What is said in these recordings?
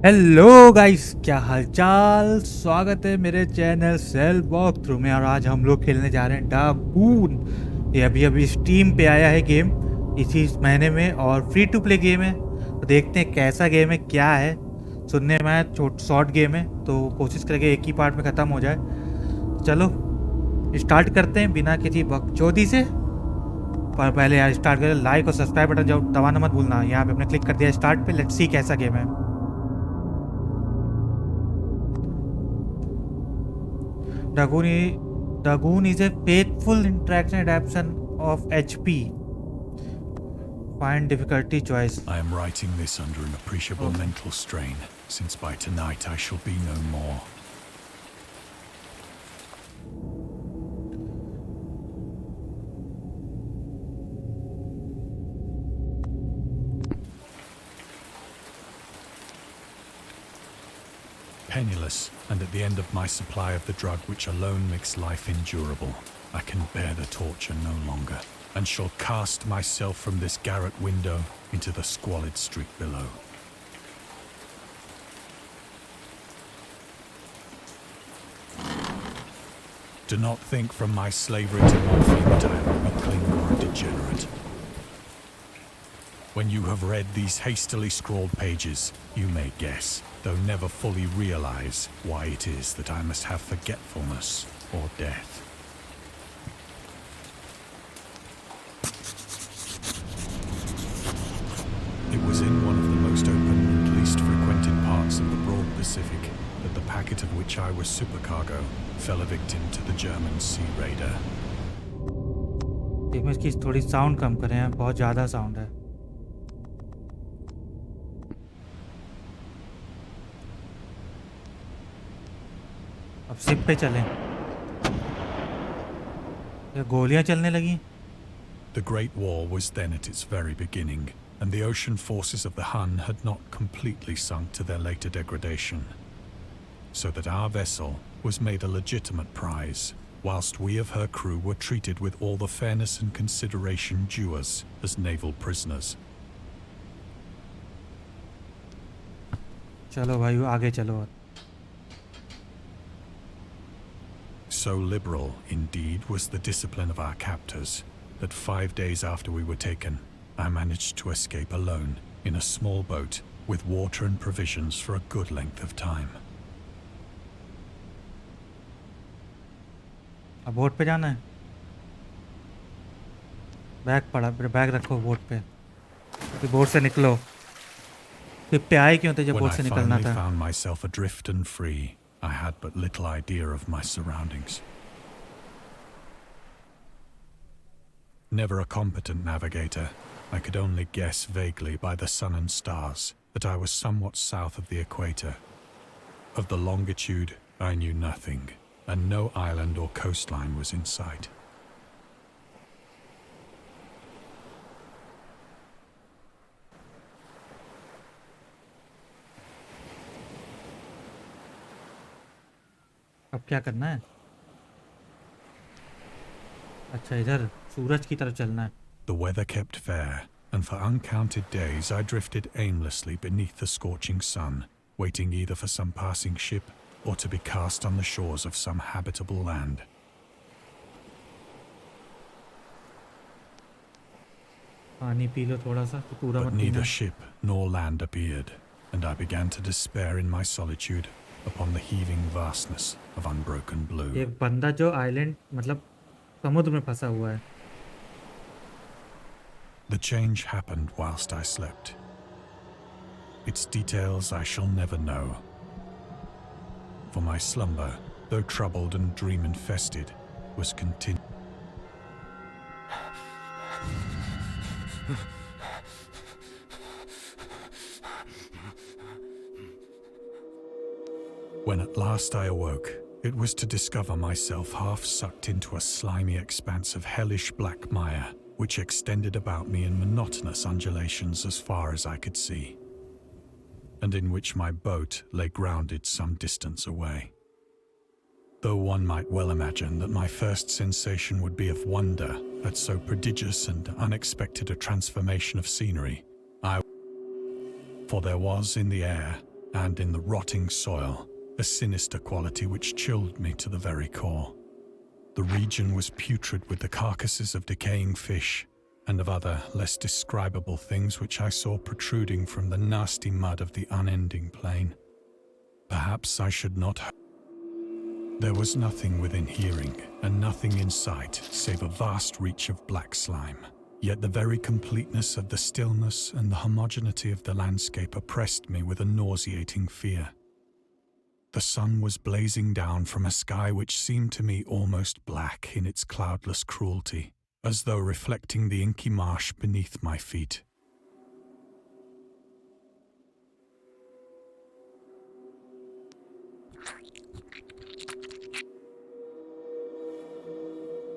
Hello guys, क्या हालचाल। स्वागत है मेरे चैनल सेल वॉक थ्रू में। और आज हम लोग खेलने जा रहे हैं डागून। ये अभी अभी स्टीम पे आया है गेम इसी महीने में, और फ्री टू प्ले गेम है। तो देखते हैं कैसा गेम है, क्या है। सुनने में आया शॉर्ट गेम है, तो कोशिश करेंगे एक ही पार्ट में ख़त्म हो जाए। चलो स्टार्ट करते हैं बिना किसी बकचोदी से। पर पहले यार स्टार्ट करें, लाइक और सब्सक्राइब बटन जो दबाना मत भूलना। यहाँ पे हमने क्लिक कर दिया स्टार्ट पे। लेट्स सी कैसा गेम है। Dagon is a faithful interaction adaptation of HP. Find difficulty choice. I am writing this under an appreciable mental strain, since by tonight I shall be no more. Penniless, and at the end of my supply of the drug which alone makes life endurable, I can bear the torture no longer, and shall cast myself from this garret window into the squalid street below. Do not think from my slavery to morphine that I am a weakling or a degenerate. When you have read these hastily scrawled pages, you may guess, though never fully realize, why it is that I must have forgetfulness or death. It was in one of the most open and least frequented parts of the broad Pacific that the packet of which I was supercargo fell a victim to the German sea raider. देखो इसकी थोड़ी sound कम करें, यहाँ बहुत ज़्यादा sound है। अब ship पे चलें। ये गोलियां चलने लगी। The Great War was then at its very beginning, and the ocean forces of the Hun had not completely sunk to their later degradation, so that our vessel was made a legitimate prize, whilst we of her crew were treated with all the fairness and consideration due us as naval prisoners. चलो भाई आगे चलो। So liberal, indeed, was the discipline of our captors, that 5 days after we were taken, I managed to escape alone in a small boat with water and provisions for a good length of time. अब boat पे जाना है। Bag पड़ा, bag रखो boat पे। फिर boat से निकलो। शिप पे आए क्यों थे जब When बोट I से निकलना finally था? found myself adrift and free, I had but little idea of my surroundings. Never a competent navigator, I could only guess vaguely by the sun and stars that I was somewhat south of the equator. Of the longitude, I knew nothing, and no island or coastline was in sight. अब क्या करना है? अच्छा, इधर सूरज की तरफ चलना है। The weather kept fair, and for uncounted days I drifted aimlessly beneath the scorching sun, waiting either for some passing ship or to be cast on the shores of some habitable land. पानी P low थोड़ा सा, तो पूरा But मत neither पीना। ship nor land appeared, and I began to despair in my solitude upon the heaving vastness of unbroken blue. एक बंदा जो आइलैंड मतलब समुद्र में फंसा हुआ है। The change happened whilst I slept. Its details I shall never know. For my slumber, though troubled and dream-infested, was continued. When at last I awoke, it was to discover myself half sucked into a slimy expanse of hellish black mire, which extended about me in monotonous undulations as far as I could see, and in which my boat lay grounded some distance away. Though one might well imagine that my first sensation would be of wonder at so prodigious and unexpected a transformation of scenery, for there was in the air and in the rotting soil, a sinister quality which chilled me to the very core. The region was putrid with the carcasses of decaying fish and of other, less describable things which I saw protruding from the nasty mud of the unending plain. Perhaps I should not have. There was nothing within hearing and nothing in sight save a vast reach of black slime. Yet the very completeness of the stillness and the homogeneity of the landscape oppressed me with a nauseating fear. The sun was blazing down from a sky which seemed to me almost black in its cloudless cruelty, as though reflecting the inky marsh beneath my feet.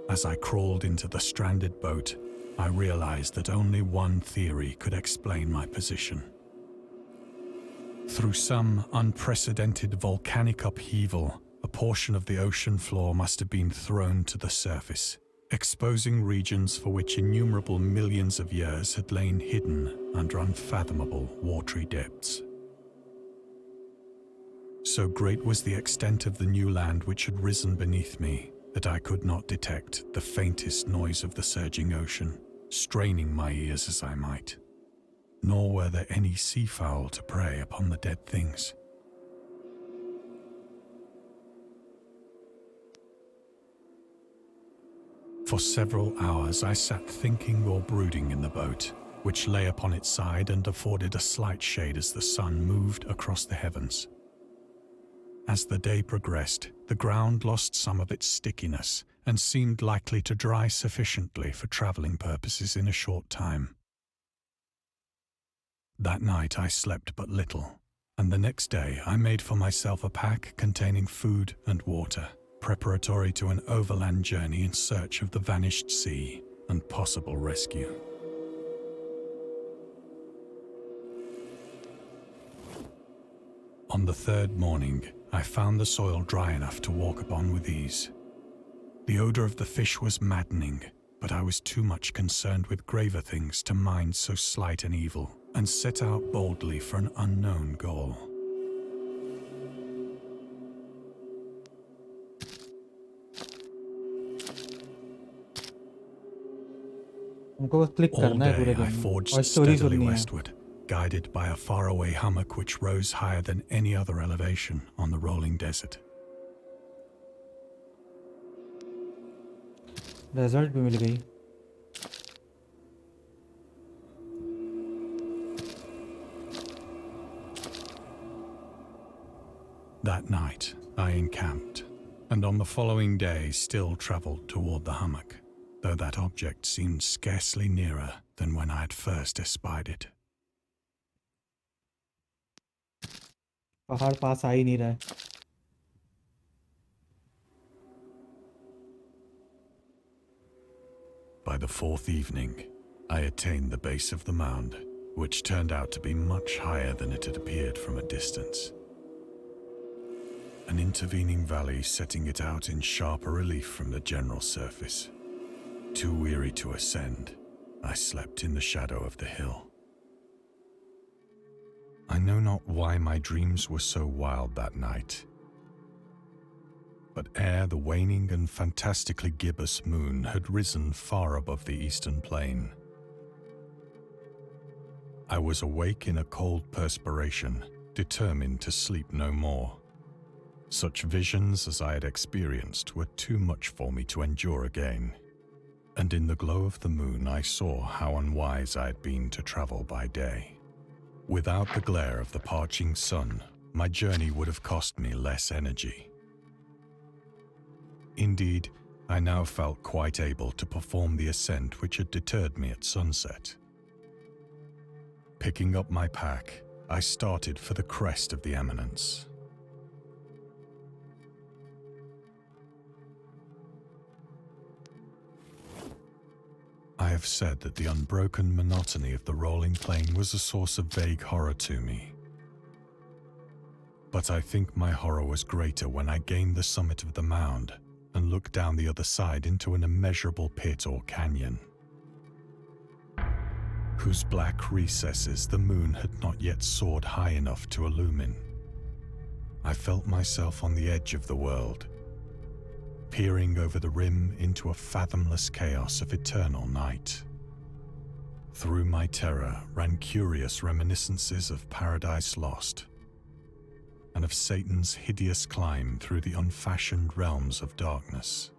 As I crawled into the stranded boat, I realized that only one theory could explain my position. Through some unprecedented volcanic upheaval, a portion of the ocean floor must have been thrown to the surface, exposing regions for which innumerable millions of years had lain hidden under unfathomable watery depths. So great was the extent of the new land which had risen beneath me that I could not detect the faintest noise of the surging ocean, straining my ears as I might. Nor were there any seafowl to prey upon the dead things. For several hours I sat thinking or brooding in the boat, which lay upon its side and afforded a slight shade as the sun moved across the heavens. As the day progressed, the ground lost some of its stickiness and seemed likely to dry sufficiently for traveling purposes in a short time. That night I slept but little, and the next day I made for myself a pack containing food and water, preparatory to an overland journey in search of the vanished sea and possible rescue. On the third morning, I found the soil dry enough to walk upon with ease. The odor of the fish was maddening, but I was too much concerned with graver things to mind so slight an evil, and set out boldly for an unknown goal. हमको बस click All करना है पूरे day I game में forged और story steadily सुननी है. westward, guided by a faraway hummock which rose higher than any other elevation on the rolling desert. Result भी मिल गई. That night, I encamped, and on the following day still travelled toward the hummock, though that object seemed scarcely nearer than when I had first espied it. पहाड़ पास आ ही नहीं रहा है. By the fourth evening, I attained the base of the mound, which turned out to be much higher than it had appeared from a distance. An intervening valley setting it out in sharper relief from the general surface. Too weary to ascend, I slept in the shadow of the hill. I know not why my dreams were so wild that night, but ere the waning and fantastically gibbous moon had risen far above the eastern plain, I was awake in a cold perspiration, determined to sleep no more. Such visions as I had experienced were too much for me to endure again, and in the glow of the moon I saw how unwise I had been to travel by day. Without the glare of the parching sun, my journey would have cost me less energy. Indeed, I now felt quite able to perform the ascent which had deterred me at sunset. Picking up my pack, I started for the crest of the eminence. I have said that the unbroken monotony of the rolling plain was a source of vague horror to me. But I think my horror was greater when I gained the summit of the mound and looked down the other side into an immeasurable pit or canyon. whose black recesses the moon had not yet soared high enough to illumine. I felt myself on the edge of the world, peering over the rim into a fathomless chaos of eternal night. Through my terror ran curious reminiscences of Paradise Lost, and of Satan's hideous climb through the unfashioned realms of darkness.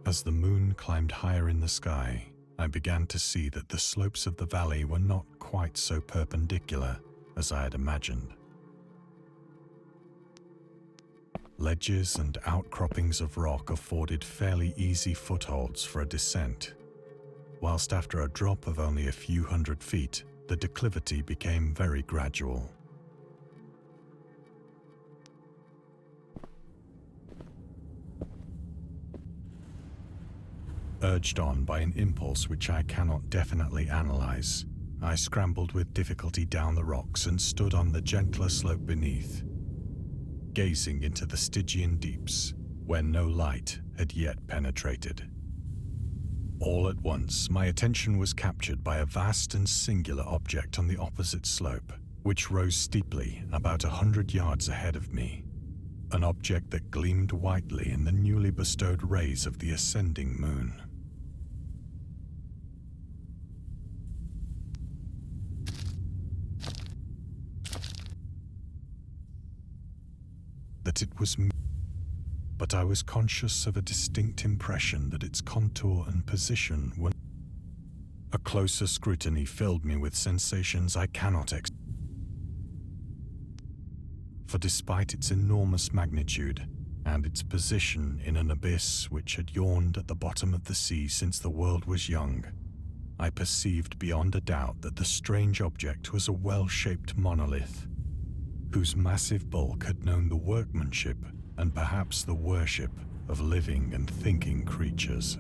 As the moon climbed higher in the sky, I began to see that the slopes of the valley were not quite so perpendicular as I had imagined. Ledges and outcroppings of rock afforded fairly easy footholds for a descent, whilst after a drop of only a few hundred feet, the declivity became very gradual. Urged on by an impulse which I cannot definitely analyze, I scrambled with difficulty down the rocks and stood on the gentler slope beneath, gazing into the Stygian deeps where no light had yet penetrated. All at once, my attention was captured by a vast and singular object on the opposite slope, which rose steeply about 100 yards ahead of me. An object that gleamed whitely in the newly bestowed rays of the ascending moon. That it was me, but I was conscious of a distinct impression that its contour and position were. A closer scrutiny filled me with sensations I cannot explain. For despite its enormous magnitude and its position in an abyss which had yawned at the bottom of the sea since the world was young, I perceived beyond a doubt that the strange object was a well-shaped monolith, whose massive bulk had known the workmanship and perhaps the worship of living and thinking creatures.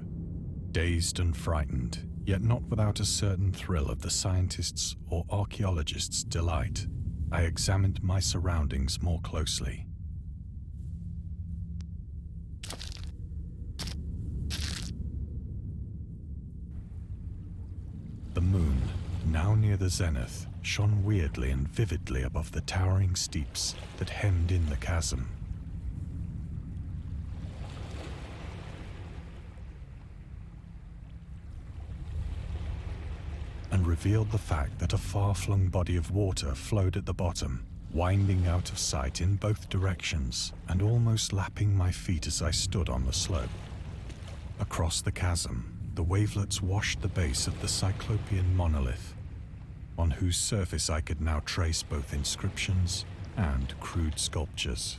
Dazed and frightened, yet not without a certain thrill of the scientist's or archaeologist's delight, I examined my surroundings more closely. The moon, now near the zenith, shone weirdly and vividly above the towering steeps that hemmed in the chasm. And revealed the fact that a far-flung body of water flowed at the bottom, winding out of sight in both directions and almost lapping my feet as I stood on the slope. Across the chasm, the wavelets washed the base of the cyclopean monolith, on whose surface I could now trace both inscriptions and crude sculptures.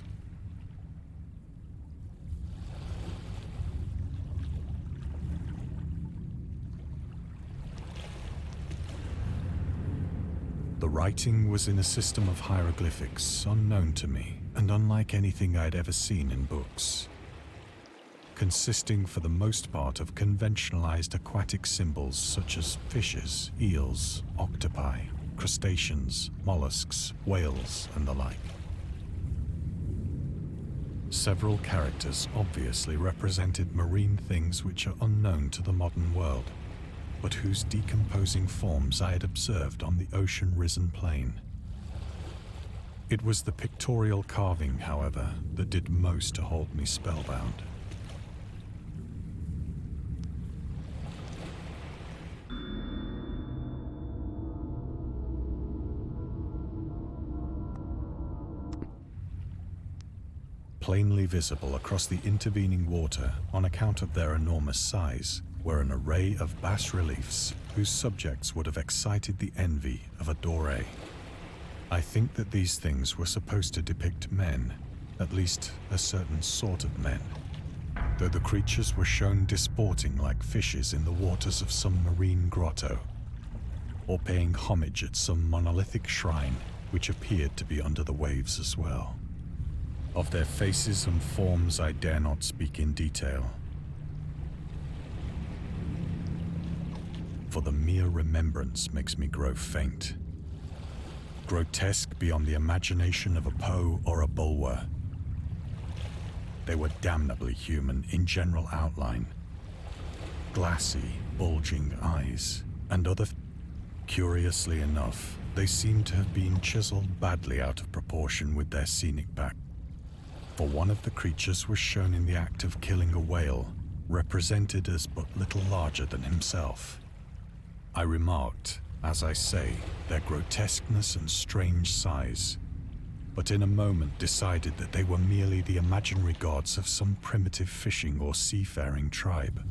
The writing was in a system of hieroglyphics unknown to me and unlike anything I'd ever seen in books, consisting for the most part of conventionalized aquatic symbols such as fishes, eels, octopi, crustaceans, mollusks, whales, and the like. Several characters obviously represented marine things which are unknown to the modern world, but whose decomposing forms I had observed on the ocean-risen plain. It was the pictorial carving, however, that did most to hold me spellbound. Plainly visible across the intervening water on account of their enormous size were an array of bas-reliefs whose subjects would have excited the envy of a Doré. I think that these things were supposed to depict men, at least a certain sort of men, though the creatures were shown disporting like fishes in the waters of some marine grotto, or paying homage at some monolithic shrine which appeared to be under the waves as well. Of their faces and forms I dare not speak in detail, for the mere remembrance makes me grow faint. Grotesque beyond the imagination of a Poe or a Bulwer, they were damnably human in general outline. Glassy, bulging eyes, and other Curiously enough, they seem to have been chiseled badly out of proportion with their scenic back. For one of the creatures was shown in the act of killing a whale, represented as but little larger than himself. I remarked, as I say, their grotesqueness and strange size, but in a moment decided that they were merely the imaginary gods of some primitive fishing or seafaring tribe.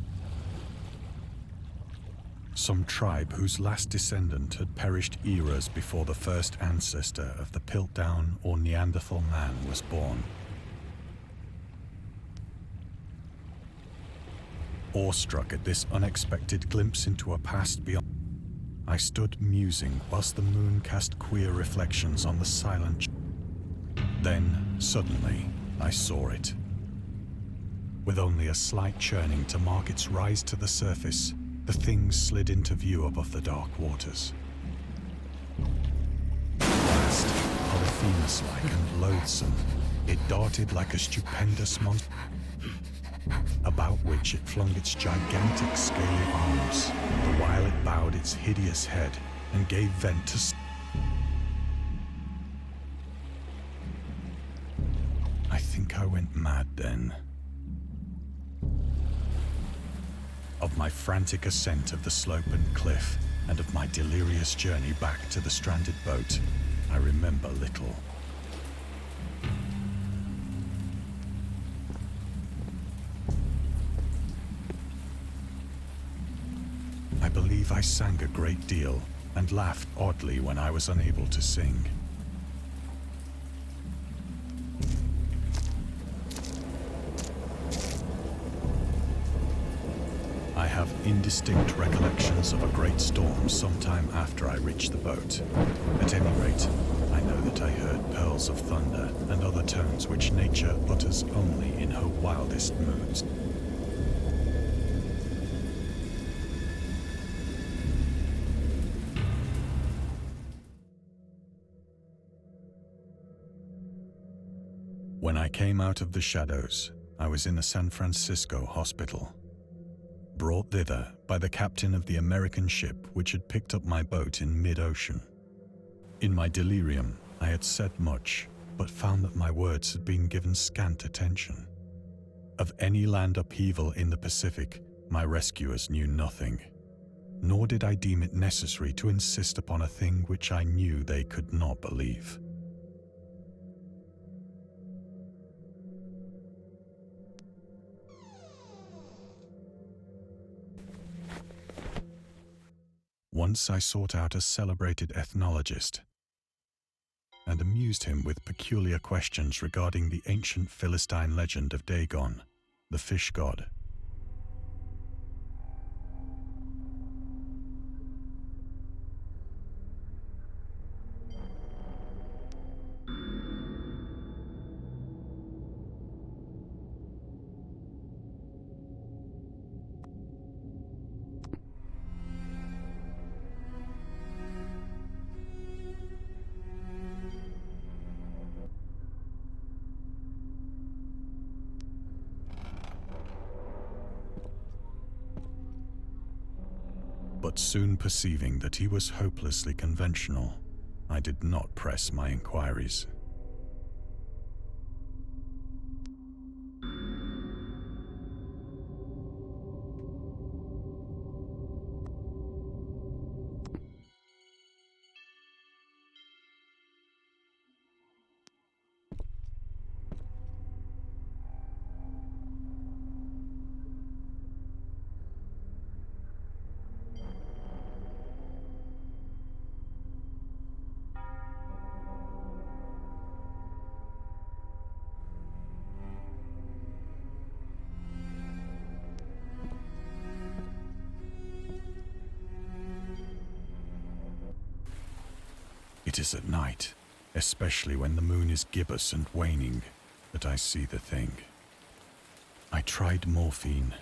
Some tribe whose last descendant had perished eras before the first ancestor of the Piltdown or Neanderthal man was born. Awestruck at this unexpected glimpse into a past beyond, I stood musing whilst the moon cast queer reflections on the silent. Then, suddenly, I saw it. With only a slight churning to mark its rise to the surface, the thing slid into view above the dark waters. Vast, Polyphemus-like and loathsome, it darted like a stupendous monster, about which it flung its gigantic scaly arms, the while it bowed its hideous head and gave vent to I think I went mad then. Of my frantic ascent of the slope and cliff, and of my delirious journey back to the stranded boat, I remember little. I believe I sang a great deal and laughed oddly when I was unable to sing. I have indistinct recollections of a great storm sometime after I reached the boat. At any rate, I know that I heard peals of thunder and other tones which nature utters only in her wildest moods. When I came out of the shadows, I was in a San Francisco hospital, brought thither by the captain of the American ship which had picked up my boat in mid-ocean. In my delirium, I had said much, but found that my words had been given scant attention. Of any land upheaval in the Pacific, my rescuers knew nothing, nor did I deem it necessary to insist upon a thing which I knew they could not believe. Once I sought out a celebrated ethnologist and amused him with peculiar questions regarding the ancient Philistine legend of Dagon, the fish god. But soon perceiving that he was hopelessly conventional, I did not press my inquiries. It is at night, especially when the moon is gibbous and waning, that I see the thing. I tried morphine,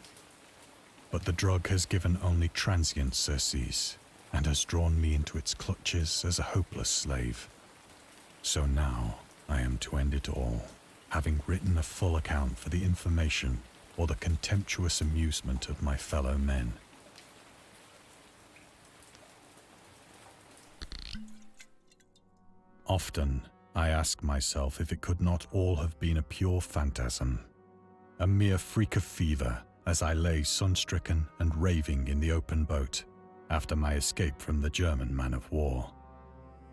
but the drug has given only transient surcease and has drawn me into its clutches as a hopeless slave. So now I am to end it all, having written a full account for the information or the contemptuous amusement of my fellow men. Often, I ask myself if it could not all have been a pure phantasm, a mere freak of fever as I lay sun-stricken and raving in the open boat after my escape from the German man of war.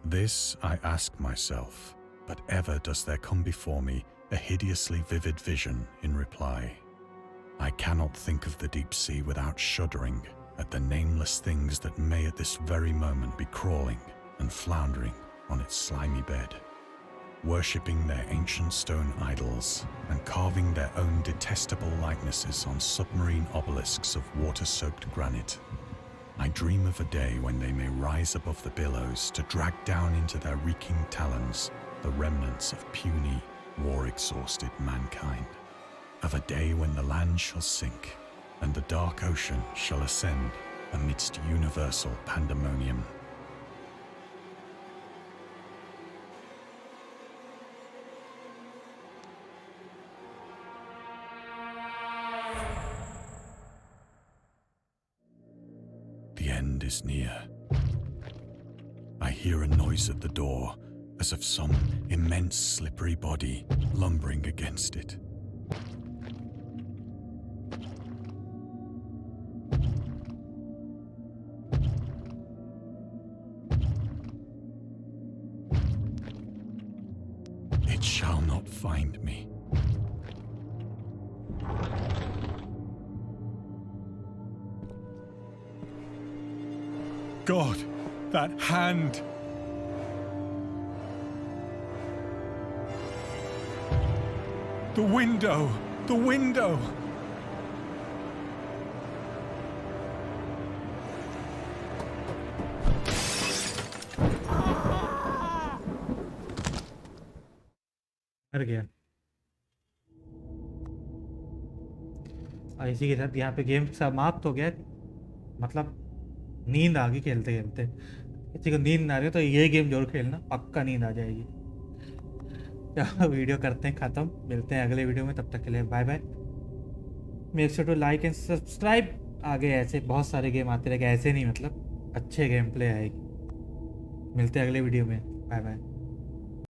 This I ask myself, but ever does there come before me a hideously vivid vision in reply. I cannot think of the deep sea without shuddering at the nameless things that may at this very moment be crawling and floundering on its slimy bed, worshipping their ancient stone idols and carving their own detestable likenesses on submarine obelisks of water-soaked granite. I dream of a day when they may rise above the billows to drag down into their reeking talons the remnants of puny, war-exhausted mankind. Of a day when the land shall sink and the dark ocean shall ascend amidst universal pandemonium. The end is near. I hear a noise at the door, as of some immense slippery body lumbering against it. It shall not find me. God, that hand! The window! The window! मर गया। और इसी के साथ यहाँ पे game समाप्त हो गया। मतलब नींद आ गई खेलते खेलते। किसी को नींद ना आ रही तो ये गेम जरूर खेलना, पक्का नींद आ जाएगी। तो वीडियो करते हैं ख़त्म, मिलते हैं अगले वीडियो में, तब तक के लिए bye bye. Make sure to like and subscribe. आगे ऐसे बहुत सारे गेम आते रहेंगे, ऐसे नहीं मतलब अच्छे गेम प्ले आएगी। मिलते हैं अगले वीडियो में, बाय बाय।